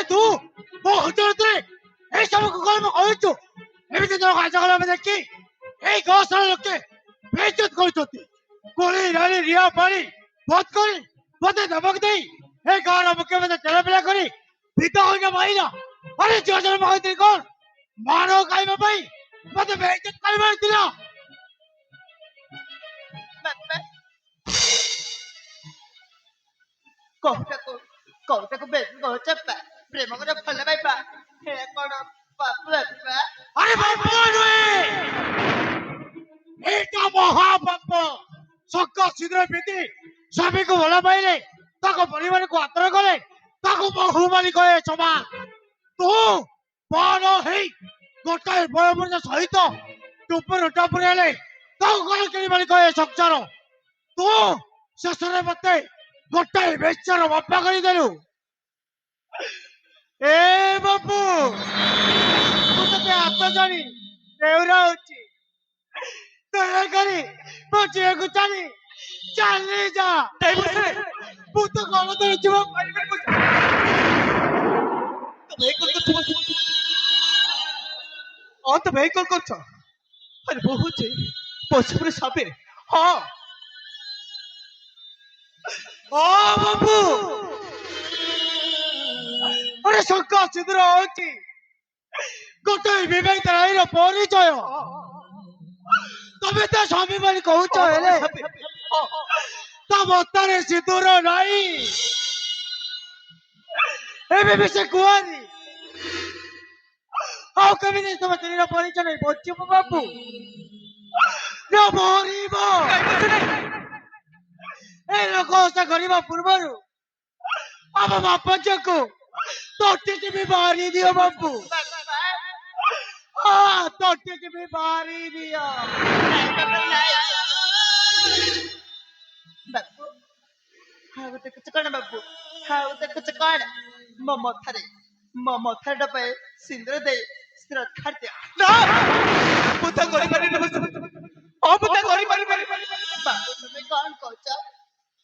ତୁ ମୋ ହୃଦୟରେ ଏଇ ସବୁ କର୍ମ କରୁଛୁ ଏମିତି ତୋ କାର୍ଯ୍ୟକଳାପ ଦେଖି এই গৌশালা লোককে বেইজ্জত করছতি কোলি রানী রিয়া পানি বধ করে মতে ধমক দেই এই গাঁর মুখে মতে তেলাপেলা করে পিতা হইনা মাইনা আরে যোজন মহান্তি কোন মানব কাইমা পাই মতে বেইজ্জত করিবার দিলা କହୁଟାକୁ କହୁଟାକୁ ବେଶୀ କହୁଛ ପ୍ରେମ করে ଭଲ ପାଇବା ହେ କଣ ବାପୁ ବାପା আরে বাবা নয় এটা মহাপাপ সক্ক শীঘ্র প্রীতি স্বামীকে ভাল পাইলে তাকে পরিবারକୁ আদর কলে তাকে বহুমানি কয়ে সভা তু বড় হেই গোটাଏ বয়মর্য সহিত টুপুর টাপুর ହେଲେ তাকে কଣ কিনিবানি কয়ে সংসার তু ଶେଷରେ ମତେ ଗୋଟାଏ ବେଶ୍ୟାର ବାପା କରିଦେଲୁ ଏ ବାପୁ ମୁଁ ତତେ ହାତ ଜାଣି ଦେଉରା ହଉଛି ଦୟାକରି ମୋ ଝିଅକୁ ଛାଡ଼ି ଚାଲି ଯା ମୁଁ ତ ଗଣ ଧରିଛି ମୋ ତମେ ଏଇ କଣ କରୁଛ? ଆରେ ବହୁଛି ପଶୁପୁର ସାବେ ହଁ ও বাপু আরে শঙ্কা ছিদ্র হচ্ছে গোটাଏ বিবাহিত নারীର ପରିଚୟ ତମେ ତା ସ୍ୱାମୀ ବୋଲି କହୁଛ ହେଲେ ତା ମଥାରେ ସିନ୍ଦୁର ନାହିଁ ଏବେ ବି ସେ କୁଆରୀ ଆଉ କେମିତି ତମ ସ୍ତ୍ରୀର ପରିଚୟ ନେଇ ବଞ୍ଚିବ ବାପୁ ନା ମରିବ ଏ ଲୋକତା କରିବା ପୂର୍ବରୁ ଆମ ବାପା ଝିଅକୁ ତୋଟିକି ବି ମାରି ଦିଅ ବାପୁ ହଁ ତୋଟିକି ବି ମାରି ଦିଅ ବାପୁ ଆଉ ଦେଖୁଛ କଣ ବାପୁ ଆଉ ଦେଖୁଛ କଣ ମୋ ମଥାରେ ଡବେ ସିନ୍ଦୁର ଦେଇ ସ୍ଥିର ଖାଦ୍ୟ ନା ମୁଁ ତା କରିପାରିନି ମୁଁ ତା କରିପାରିନି ବାପୁ ତୁମେ କଣ କହୁଛ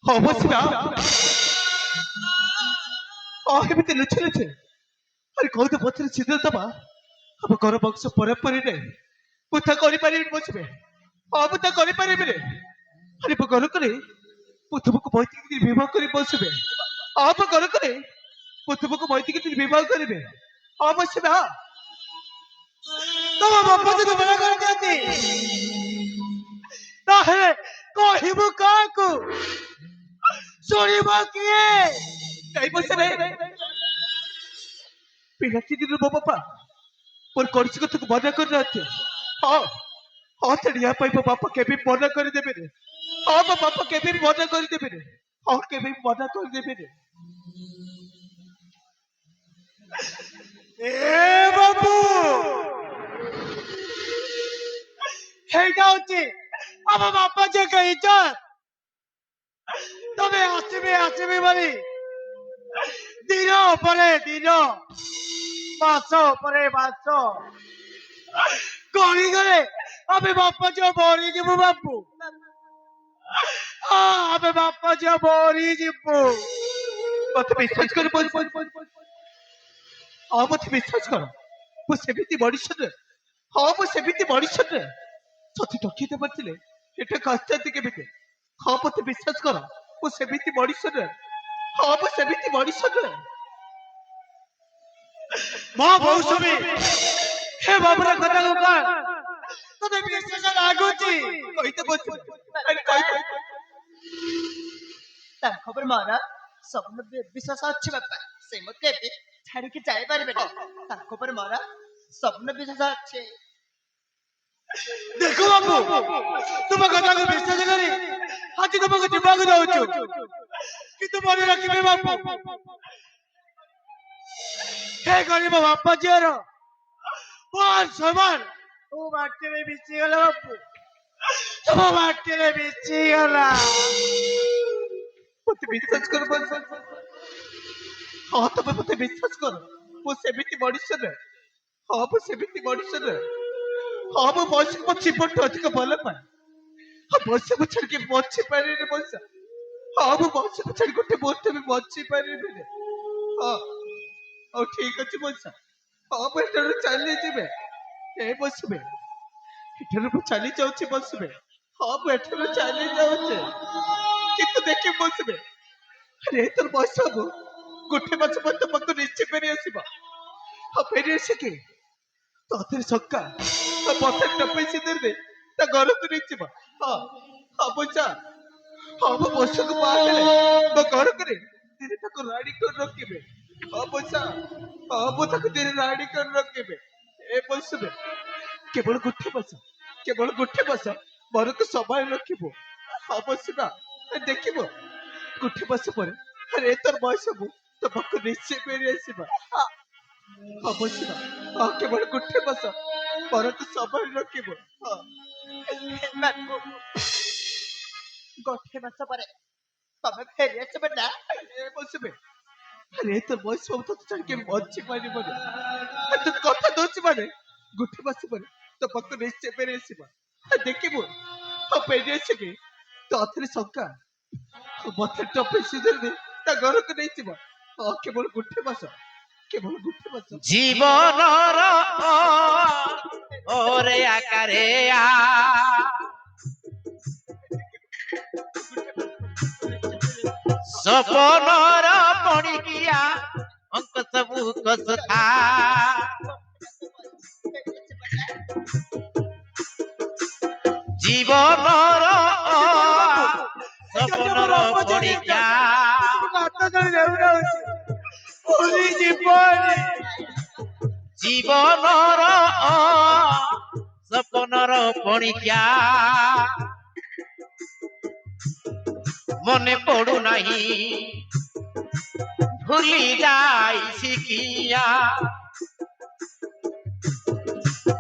ଅବଶ୍ୟ ଏମିତି ଲୁଚି ଲୁଚି ଆରେ କହୁଛ ପଛରେ ସିନ୍ଦୁର ଦବା ଆମ ଘର ବଂଶ ପରମ୍ପରାରେ ମୁଁ ତା କରିପାରିବିନି ବସିବେ ମୁଁ ତା କରିପାରିବିନି ଆରେ ମୋ ଘର କରି ମୁଁ ତୁମକୁ ମୈତ୍ରୀ ବିବାହ କରି ବସିବେ ମୋ ଘର କରି ମୁଁ ତୁମକୁ ମୈତ୍ରୀ ବିବାହ କରିବେ ବସିବେ ତମ ବାପା ଯଦି ମନା କରିଦିଅନ୍ତି ତାହେଲେ କହିବୁ କାହାକୁ ଶୁଣିବ କିଏ এই বছরে পিলাটি দিন ମୋ ବାପା ମୋର କୌଣସି କଥାକୁ ମନା କରିନାହାନ୍ତି ତେଣୁ ୟା ପାଇଁ ମୋ ବାପା କେବେ ମନା କରିଦେବେନି ମୋ ବାପା କେବେ ବି ମନା କରିଦେବେନି କେବେ ବି ମନା କରିଦେବେନି ଏ ବାବୁ ହେଇଟା ହଉଛି ଆମ ବାପା ଝିଅଙ୍କ ଇଜ୍ଜତ ତମେ ଆସିବି ବୋଲି ଦିନ ପରେ ଦିନ ମାସ ପରେ ମାସ ଗଳିଗଲେ ଆମେ ବାପା ଝିଅ ମରିଯିବୁ ବାପୁ ଆମେ ବାପା ଝିଅ ମରିଯିବୁ ମତେ ବିଶ୍ୱାସ କର ମତେ ବିଶ୍ୱାସ କର ମୁଁ ସେମିତି ମଣିଷ ନୁହେଁ ମୁଁ ସେମିତି ମଣିଷ ନୁହେଁ ଯଦି ଠକି ଦେବାଥିଲେ ଏଟାକୁ ଆସିଥାନ୍ତି କେମିତି ମତେ ବିଶ୍ୱାସ କର ମୁଁ ସେମିତି ମଣିଷ ନୁହେଁ ମୁଁ ସେମିତି ମଣିଷ ନୁହେଁ ମୋ ମୌସୁମୀ ହେ ବାବୁର କଥାକୁ କଣ ତତେ ବିଶ୍ୱାସ ଲାଗୁଛି କହିତେ ତା ଖବର ମୋର ସ୍ୱପ୍ନ ବିଶ୍ୱାସ ଅଛି ବାପା ସେ ମତେ ଏବେ ଛାଡିକି ଯାଇପାରିବେନି ତା ଖବର ମୋର ସ୍ୱପ୍ନ ବିଶ୍ୱାସ ଅଛି ଦେଖ ବାବୁ ତୁମ କଥାକୁ ବିଶ୍ୱାସ କରି ଆଜି ତୁମକୁ ଯିବାକୁ ଦଉଛୁ କିନ୍ତୁ ମନେ ରଖିବେ ବାବୁ ହେ ଗରିବ ବାପା ଝିଅର ସମାନ ତୁ ମାଟିରେ ମିଶିଗଲା ବାପୁ ତମ ମାଟିରେ ମିଶିଗଲା ମତେ ବିଶ୍ୱାସ କର ତମେ ମତେ ବିଶ୍ୱାସ କର ମୁଁ ସେମିତି ମଣିଷ ନୁହେଁ ମୁଁ ସେମିତି ମଣିଷ ନୁହେଁ ମୁଁ ବୟସକୁ ମୋ ଜୀବନଠୁ ଅଧିକ ଭଲ ପାଏ ବୟସକୁ ଛାଡିକି ବଞ୍ଚି ପାରିନି ବୟସ ହଁ ମୁଁ ବସିବି ଛାଡ଼ି ଗୋଟେ ମୁହୂର୍ତ୍ତ ବି ବଞ୍ଚି ପାରିବିନି। ହଁ ହଉ ଠିକ ଅଛି ମଉସା। ହଁ ମୁଁ ଏଠାରୁ ଚାଲିଯିବେ। ଏ ବସିବେ, ଏଠାରୁ ମୁଁ ଚାଲି ଯାଉଛି ବସିବେ। ହଁ ମୁଁ ଏଠାରୁ ଚାଲି ଯାଉଛି, କିନ୍ତୁ ଦେଖି ବସିବେ। ଆରେ ତୋର ବୟସ ହବ ଗୋଟେ ମାସ ପରେ ତୋ ପାଖକୁ ନିଶ୍ଚୟ ଫେରି ଆସିବ। ଆଉ ଫେରି ଆସିକି ତୋତେ ସକା ପଥର ଟପେଇ ସିନ୍ଦୁର ଦେ ତା ଘରକୁ ନେଇଯିବ। ହଁ ହଁ ମଉସା। ହଁ ମୋ ବର୍ଷକୁ ବାହାରିଲେ ମୋ ଘରକୁ ଦିନେ ତାକୁ ରାଡି କରି ରଖିବେ। ହଁ ମଉସା। ହଁ ମୁଁ ତାକୁ ଦିନେ ରାଡି କରି ରଖିବେ। ଏ ବସିବେ, କେବଳ ଗୋଟେ ମାସ, କେବଳ ଗୋଟେ ମାସ ଘରକୁ ସମ୍ଭାଳି ରଖିବୁ। ହଁ ବସିବା, ଦେଖିବୁ ଗୋଟେ ମାସ ପରେ ଆରେ ତୋର ବୟସ ମୁଁ ତୋ ପାଖକୁ ନିଶ୍ଚୟ ଫେରି ଆସିବା। ହଁ ବସିବା, ହଁ କେବଳ ଗୋଟେ ମାସ ଘରକୁ ସମ୍ଭାଳି ରଖିବୁ। ହଁ ବାବୁ ଗୋଟେ ମାସ ପରେ ତମେ ଫେରି ଆସିବ ନା? ଏ ବସିବେ, ଆରେ ତୋର ବୟସ ହବ ତୋତେ ଛାଡ଼ିକି ବଞ୍ଚି ପାରିବନି। ତୋତେ କଥା ଦଉଛି ମାନେ ଗୋଟେ ମାସ ପରେ ତୋ ପାଖକୁ ନିଶ୍ଚୟ ଫେରି ଆସିବା। ଦେଖିବୁ ଆଉ ଫେରି ଆସିକି ତୋ ହାତରେ ଶଙ୍କା ମତେ ଟପେଇ ସିନ୍ଦୁର ଦେଇ ତା ଘରକୁ ନେଇଯିବ। ହଁ କେବଳ ଗୋଟେ ମାସ, କେବଳ ଗୋଟେ ମାସ। জীবনর ওরে আকারে সপনর পড়িকিয়া অঙ্ক সবু কসথা জীবনর সপনর পড়িকিয়া ହାତ ଧରି ନେଉଯାଉଛି ପୁରୀ ଯିବନି। জীবনর সপনর পড়িকিয়া মনে পড়ু নাহি ভুলি যাই শিখিয়া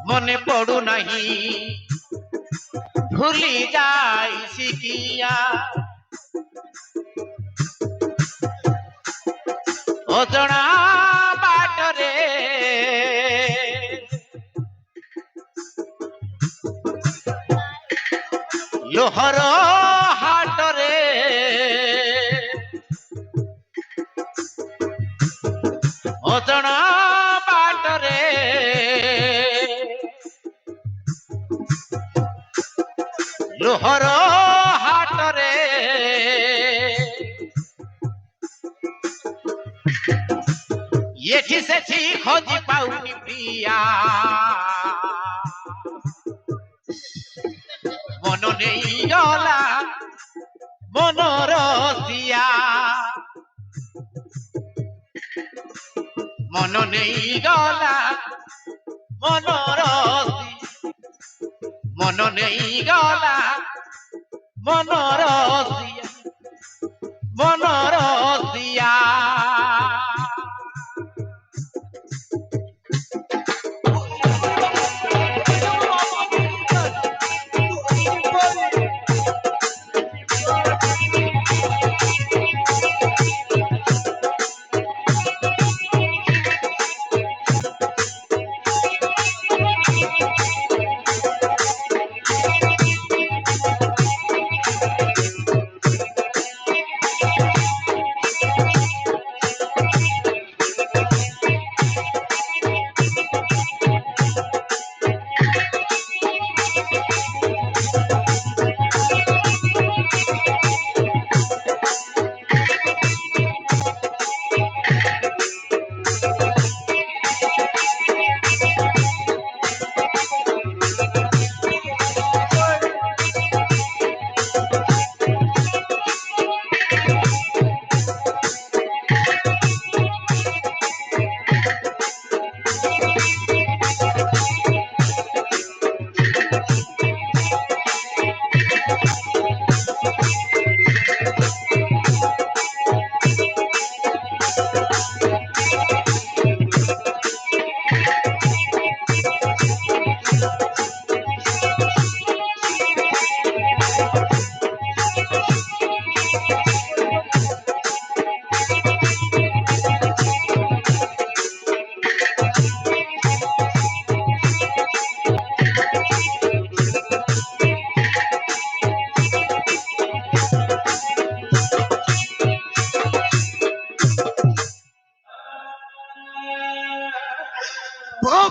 মনে পড়ু নাহি ভুলি যাই শিখিয়া অজଣା বাটরে লোহর হাটরে অজଣା বাটরে লোহর হাটরে এଠି সেଠି খোঁজি পাউনি প্রিয়া মন নেই গলা মনোরসিয়া মন নেই গলা মনোরসি মন নেই গলা মনোরসিয়া মনোরসিয়া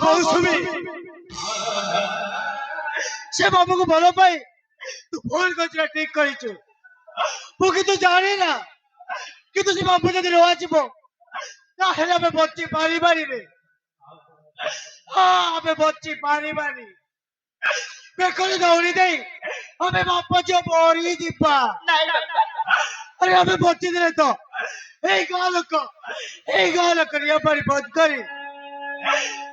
মৌসুমী সে বাবুকে ভালো পাই তুই ভুল করছিস না, ঠিক করেছ। ও কিন্তু জানি না কিন্তু সে বাবু যদি রোয়া যাব তাহলে আমি বচ্চি পারি বাড়ি রে। আমি বচ্চি পারি বাড়ি বেকলে দৌড়ি দেই আমি বাপ্পা যে বড়ি দিবা। ନାଇଁ ବାପା আরে আমি বচ্চি দিলে তো এই গাঁ লোক নিয়ে পারি বন্ধ করি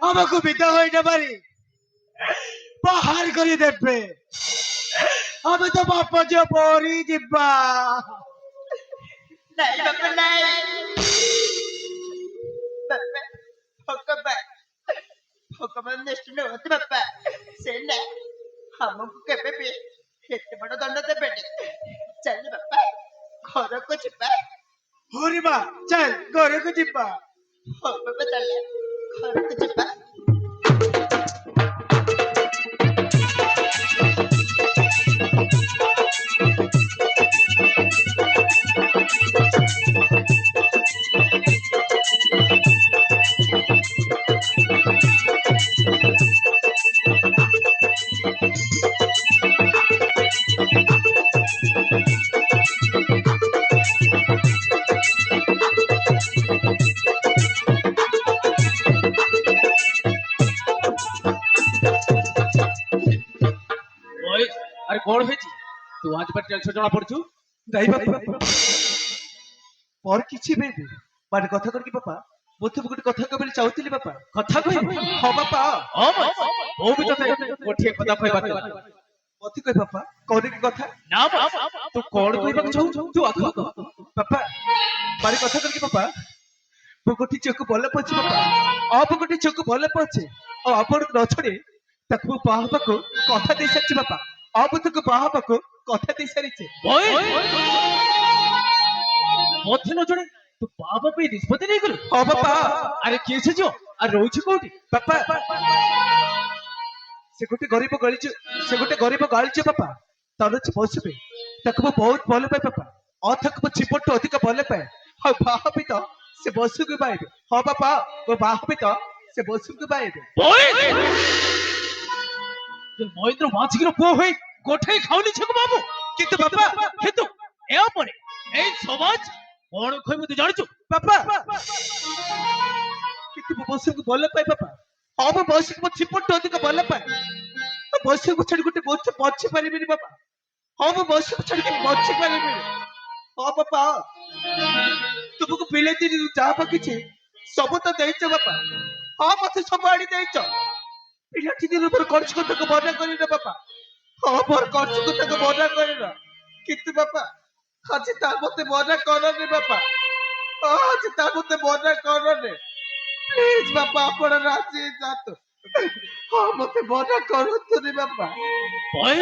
আমাকে বিদা হইতে পারি বাহার করে দেবে। আমি তো বাপ্পা যে বড়ি দিবা। ନାଇଁ ବାପା ନାଇଁ ବାପା ଭଗବାନ ନିଶ୍ଚିନ୍ତ ହୁଅନ୍ତୁ ବାପା ସେ ନା ଆମକୁ କେବେ ବି ଏତେ ବଡ ଦଣ୍ଡ ଦେବେନି ଚାଲ ବାପା ଘରକୁ ଯିବା হরিমা চল ঘরକୁ ଯିବା। ହଉ ବାପା ଚାଲ ଘରକୁ ଯିବା ওই আরে কোন হয়েছি তুই আজ বারে টেনশন জমা পড়ছু? নাই বাপা পর କିଛି বেবি মানে কথা কর কি বাপা মতে ଗୋଟେ କଥା କହିବାକୁ ଚାହୁଥିଲି ବାପା। কথা কইবি? ହଁ ବାପା ও ও বি তো গোটিয়ে কথা কইবা তো মতে কই বাପା କଣ କି କଥା না তু কোন কইବାକୁ চাহু তু আখ ବାପା মানে କଥା କର କି ବାପା ମୁଁ ଗୋଟେ ଚୋକୁ ଭଲ ପାଉଛି ବାପା ଆଉ ଗୋଟେ ଚୋକୁ ଭଲ ପାଉଛି ଆଉ ଆପଣ ନ ଛାଡି ତାକୁ ମୁଁ ବାହା ହେବାକୁ କଥା ଦେଇ ସାରିଛି ବାପା ଆଉ ମୁଁ ତାକୁ ବାହା ହେବାକୁ କଥା ଦେଇ ସାରିଛି। ওই মধ্যে ন জড়ে তু বাবা পে নিষ্পত্তি নেই গলু? ହଁ ବାପା আরে কি এসেছো আর রହୁছি কোটি? ବାପା ସେ ଗୋଟେ ଗରିବ ଗାଳିଚ ବାପା ତାର ଅଛି ବସିବେ ତାକୁ ମୁଁ ବହୁତ ଭଲ ପାଏ ବାପା ଆଉ ତାକୁ ମୁଁ ଜୀବନଠୁ ଅଧିକ ଭଲ ପାଏ ଆଉ ବାହା ବି ତ ସେ ବସୁକୁ ବାଇବେ। ହଁ ବାପା ମୁଁ ବାହା ବି ତ ସେ ବସୁକୁ ବାଇବେ। ওই তুই মহেন্দ্র মাঝির পুଅ হই গোঠাই খাওনি ছেকু বাবু কিন্তু বাপা কিন্তু এ পরে এই সমাজ কোন কইবু তুই জানিଛୁ? ବାପା କିନ୍ତୁ ମୁଁ ବସୁକୁ ଭଲ ପାଏ ବାପା ହଁ ମୁଁ ବସୁକୁ ମୋ ଜୀବନଠୁ ଅଧିକ ଭଲ ପାଏ ମୁଁ ବସୁକୁ ଛାଡି ଗୋଟେ ବଞ୍ଚି ପାରିବିନି ବାପା ହଁ ମୁଁ ବସୁକୁ ଛାଡିକି ବଞ୍ଚି ପାରିବିନି। ହଁ ବାପା ତୁମକୁ ପିଲାଦିନରୁ ଯାହା ପାଖିଛି ସବୁ ତ ଦେଇଛ ବାପା ହଁ ମତେ ସବୁ ଆଣି ଦେଇଛ ପିଲାଦିନରୁ ମୋର କର୍ଚ୍ଚ କଥାକୁ ମନା କରିନ ବାପା ହଁ ମୋର କର୍ଚ୍ଚ କଥାକୁ ମନା କରିନ କିନ୍ତୁ ବାପା ଆଜି ତା ମତେ ମନା କରନି ବାପା ଆଜି ତା ମତେ ମନା କରନି ପ୍ଲିଜ ବାପା ଆପଣ ରାଜି ଯାଆନ୍ତୁ ହଁ ମତେ ମନା କରନ୍ତୁନି ବାପା। ওই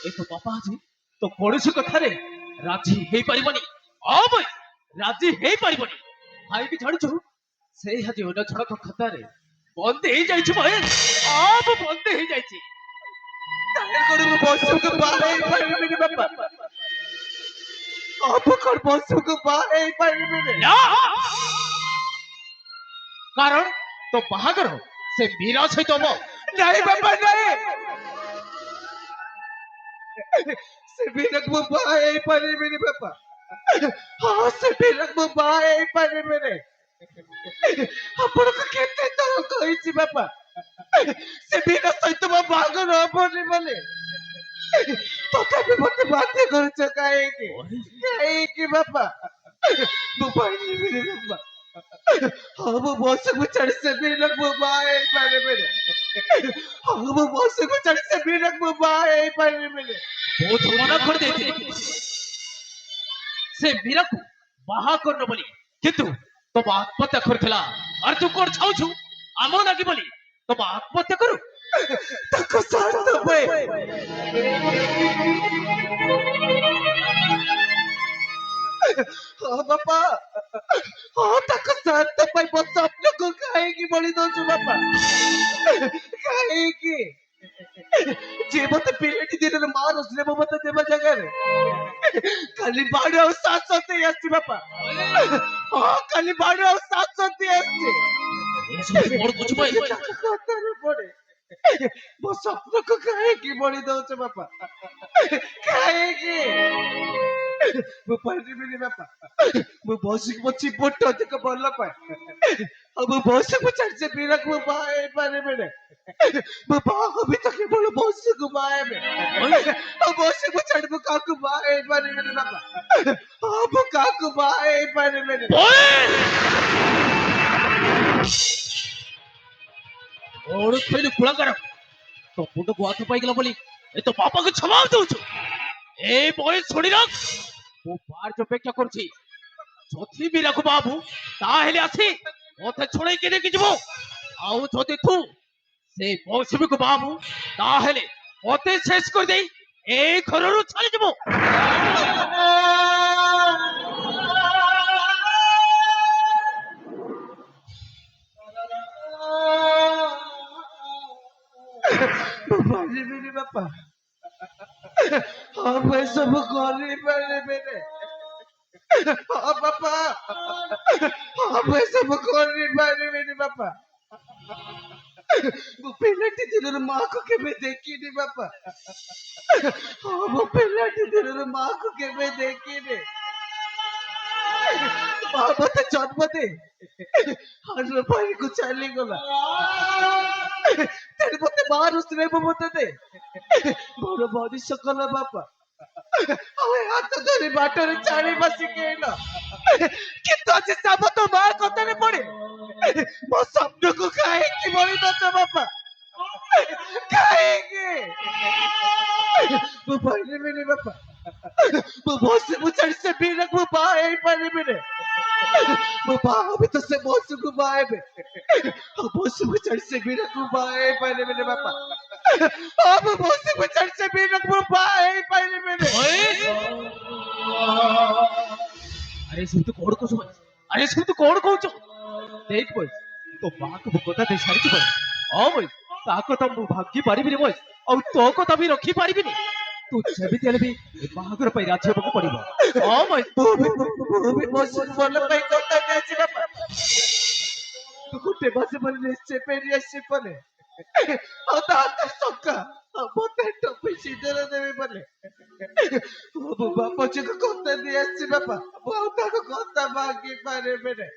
এই তো বাবা আজি তো পড়েছি কথারে রাজি হেই পারিবনি অবই রাজি হেই পারিবনি ভাই কি জানিଛୁ সেই হাজি ওটা ছড়ক খাতারে বন্ধ হেই যাইছি ভাই আব বন্ধ হেই যাইছি କାରଣ ମୁଁ ବସୁକୁ ବାହାଇ ପାରିବିନି ବାପା ଅପକର ବସୁକୁ ବାହାଇ ପାରିବିନି। না কারণ তো বাহাগর সে মীরা সহিত হব ନାଇଁ ବାପା ନାଇଁ ସେ ବିନାକୁ ମୁଁ ବାହା ହେଇପାରିବିନି ବାପା ହଁ ସେ ବିନାକୁ ମୁଁ ବାହା ହେଇପାରିବିନି ଆପଣଙ୍କୁ କେତେ ଥର କହିଛି ବାପା ସେ ବିନା ସହିତ ମୋ ବାହାଘର ହବନି ବୋଲି ତଥାପି ମତେ ବାଧ୍ୟ କରୁଛ କାହିଁକି ବାପା ମୁଁ ପାରିବିନି ବାପା ହଁ ମୁଁ ବସକୁ ଛାଡି ସେ ବିନାକୁ ମୁଁ ବାହା ହେଇପାରିବିନି ହଁ ମୁଁ ବସକୁ ଛାଡି ସେ ବିନାକୁ ମୁଁ ବାହା ହେଇପାରିବିନି। ବହୁତ ମନା କରିଦେଇଥିଲି ସେ ମୀରାକୁ ବାହା କରିନ ବୋଲି କିନ୍ତୁ ତମ ଆତ୍ମହତ୍ୟା କରିଥିଲା আর ତୁ কোন চাউছু আমার লাগি বলি তবে আত্মহত্যা করু ତାକୁ ଶାନ୍ତ ହୁଏ ହଁ ବାପା ହଁ ତାକୁ ଶାନ୍ତ ପାଇଁ ମୋ ସ୍ୱପ୍ନକୁ କାହିଁକି ବଳି ଦଉଛୁ ବାପା କାହିଁକି ଯେ ମତେ ପିଲାଟି ଦିନରେ ମାର ସ୍ନେହ ମତେ ଦେବା ଜାଗାରେ ଖାଲି ବାଡ ଆଉ ଶାସନ ଦେଇ ଆସିଛି ବାପା ହଁ ଖାଲି ବାଡ ଆଉ ଶାସନ ଦେଇ ଆସିଛି ଏସବୁ କଣ କହୁଛୁ ଭାଇ? କଥାରେ ପଡେ ମୋ ସ୍ୱପ୍ନକୁ କାହିଁକି ବଳି ଦଉଛ ବାପା? କାହିଁକି? ମୁଁ ପାରିବିନି ବାପା। ମୁଁ ବସିକି ମୋ ଜୀବନଠୁ ଅଧିକ ଭଲ ପାଏ। ଆଉ ମୁଁ ବସିକୁ ଛାଡି ସେ ବୀରାକୁ ମୁଁ ବାହା ହେଇପାରିବିନି। ମୁଁ ବାହା ହେବି ତ କେବଳ ବସିକୁ ବାହା ହେବି। ଆଉ ବସିକୁ ଛାଡି ମୁଁ କାହାକୁ ବାହା ହେଇପାରିବିନି ବାପା। ଆଉ ମୁଁ କାହାକୁ ବାହା ହେଇପାରିବିନି। କଣ କହିଲୁ କୁଳକାର? ତୋ ମୁଣ୍ଡକୁ ହାତ ପାଇଗଲା ବୋଲି ଏ ତୋ ବାପାକୁ କ୍ଷମା ଦଉଛୁ? ଏ ବୟସ ଶୁଣି ରଖ, ମୁଁ ବାହାର ଅପେକ୍ଷା କରୁଛି। ଯଦି ବୀରାକୁ ବାବୁ ତାହେଲେ ଆସି ମତେ ଛୁଣେଇକି ନେଇକି ଯିବୁ। ଆଉ ଯଦି ତୁ ସେ ମୌସୁମୀକୁ ବାବୁ ତାହେଲେ ମତେ ଶେଷ କରିଦେଇ এই ଘରରୁ ଚାଲିଯିବୁ। ମୁଁ ପାରିବିନି ବାପା। ହଁ ମୁଁ ଏସବୁ କରିପାରିବିନି। ହଁ ବାପା। ହଁ ମୁଁ ଏସବୁ କରିପାରିବିନି ବାପା। ମୁଁ ପିଲାଟି ଦିନରୁ ମାଆକୁ କେବେ ଦେଖିନି ବାପା। ହଁ ମୁଁ ପିଲାଟି ଦିନରୁ ମାଆକୁ କେବେ ଦେଖିନି। ମା ମତେ ଜନ୍ମ ଦେ ହର ଭାଇକୁ ଚାଲିଗଲା। ତେଣୁ ମତେ ମାଆର ସ୍ନେହ ମତେ ଦେ। ମୋର ମଣିଷ କଲା ବାପା। ଆଉ ଏ ହାତ ଧରି ବାଟରେ ଚାଲି ବସିକେଇଲ। କିନ୍ତୁ ଆଜି ସାବ ତ ମା କଥାରେ ପଡେ ମୋ ସ୍ୱପ୍ନକୁ କାହିଁକି ବଳି ଦଉଛ ବାପା? କାହିଁକି? ମୁଁ ପାରିବିନି ବାପା। ମୁଁ ବସିକୁ ଛାଡି ସେ ବୀରାକୁ ମୁଁ ବାହା ହେଇପାରିବିନି। ମୁଁ ବାହା ହେବି ତ ସେ ବସୁକୁ ବାହା ହେବେ। ଆଉ ବସୁକୁ ଛାଡି ସେ ବୀରାକୁ ବାହା ହେଇପାରିବିନି ବାପା। ଆଉ ମୁଁ ବସୁକୁ ଛାଡି ସେ ବୀରାକୁ ମୁଁ ବାହା ହେଇପାରିବିନି। আরে শুন তো কোড় কইছো ভাই? আরে শুন তো কোড় কইছো? দেখ ভাই, তো বাক কথা দেই সারিছি ভাই। ও ভাই, তাকে তো ମୁଁ ଭାଙ୍ଗି ପାରିବିନି ଭାଇ। ଆଉ ତୋ କଥା ବି ରଖି ପାରିବିନି। ତୁ ଯେମିତି ହେଲେ ବି ଏ ବାହାଘର ପାଇଁ ରାଜି ହେବାକୁ ପଡିବ। ହଁ ଭାଇ, ମୁଁ ବି ବସୁକୁ ଭଲ ପାଇ କଥା ଦେଇଛି ବାପା। ତୁ ଗୋଟେ ମାସ ପରେ ନିଶ୍ଚୟ ଫେରି ଆସିବି ପରେ। ଆଉ ତା ହାତରେ ଟଙ୍କା ଆଉ ମତେ ଟପି ସିନ୍ଦୁର ଦେବି ବୋଲେ। ମୁଁ ବାପା ଝିଅକୁ କଥା ଦେଇ ଆସିଛି ବାପା। ମୁଁ ଆଉ ତାକୁ କଥା ମାଗି ପାରିବିନି।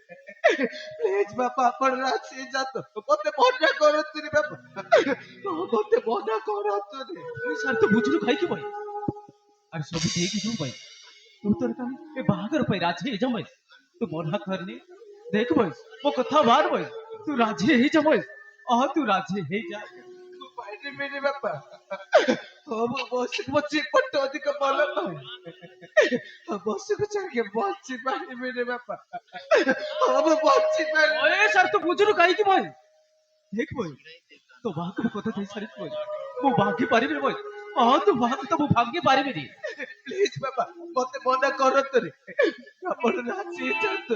ପ୍ଲିଜ ବାପା ଆପଣ ରାଜି ହେଇଯାନ୍ତୁ। ମତେ ମନା କରନ୍ତୁନି ବାପା। ମତେ ମନା କରନ୍ତୁନି। তুই ସାର୍ তো বুঝলু খাই কি ভাই? আরে সব ঠিক ହେଇଯିବ ଭାଇ। ତୁ ତୋର କାମ ଏ ବାହାଘର ପାଇଁ ରାଜି ହେଇଯା ଭାଇ। ତୁ ମନା କରନି। ଦେଖ ଭାଇ, ମୋ କଥା ମାନ ଭାଇ। ତୁ ରାଜି ହେଇଯା ଭାଇ। ତୁ ରାଜି ହେଇଯା। ମୁଁ ପାରିବିନି ବାପା। ହଁ ମୁଁ ବସିକୁ ମୋ ଜୀବନଠୁ ଅଧିକ ଭଲ ପାଏ। ବସିକୁ ଛାଡ଼ିକି ବଞ୍ଚି ପାରିବିନି ବାପା। ହଁ ମୁଁ ବଞ୍ଚି ପାରିବିନି। ওয়ে স্যার তো বুঝলু কাই কি ভাই? দেখ ভাই, তো বাহাকে কথা দেই সারিছি ভাই। ମୁଁ ଭାଙ୍ଗି ପାରିବିନି ଭାଇ। ତୁ ଭାଙ୍ଗି ତ ମୁଁ ଭାଙ୍ଗି ପାରିବିନି। ପ୍ଲିଜ ବାପା ମତେ ମନା କରନ୍ତୁନି। ଆପଣ ରାଜି ହେଇଯାନ୍ତୁ।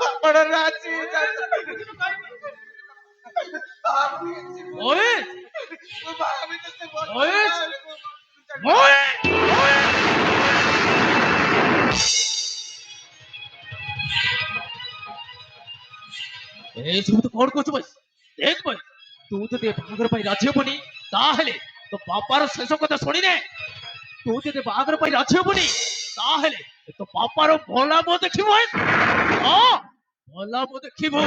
ଆପଣ ରାଜି ହେଇଯାନ୍ତୁ। ওয়ে ମୁଁ ଭାବି ତ ସେ ওয়ে ওয়ে এই তুমি তো কোন করছো ভাই? দেখ ভাই, ତୁ ଯଦି ଏ ବାହାଘର ପାଇଁ ରାଜି ହେବୁନି ତାହେଲେ ତୋ ବାପାର ଶେଷ କଥା ଶୁଣିନେ। ତୁ ଯଦି ବାହାଘର ପାଇଁ ରାଜି ହେବୁନି ତାହେଲେ ତୋ ବାପାର ଭଲା ମୁହଁ ଦେଖିବୁ। ହଁ, ଭଲା ମୁହଁ ଦେଖିବୁ।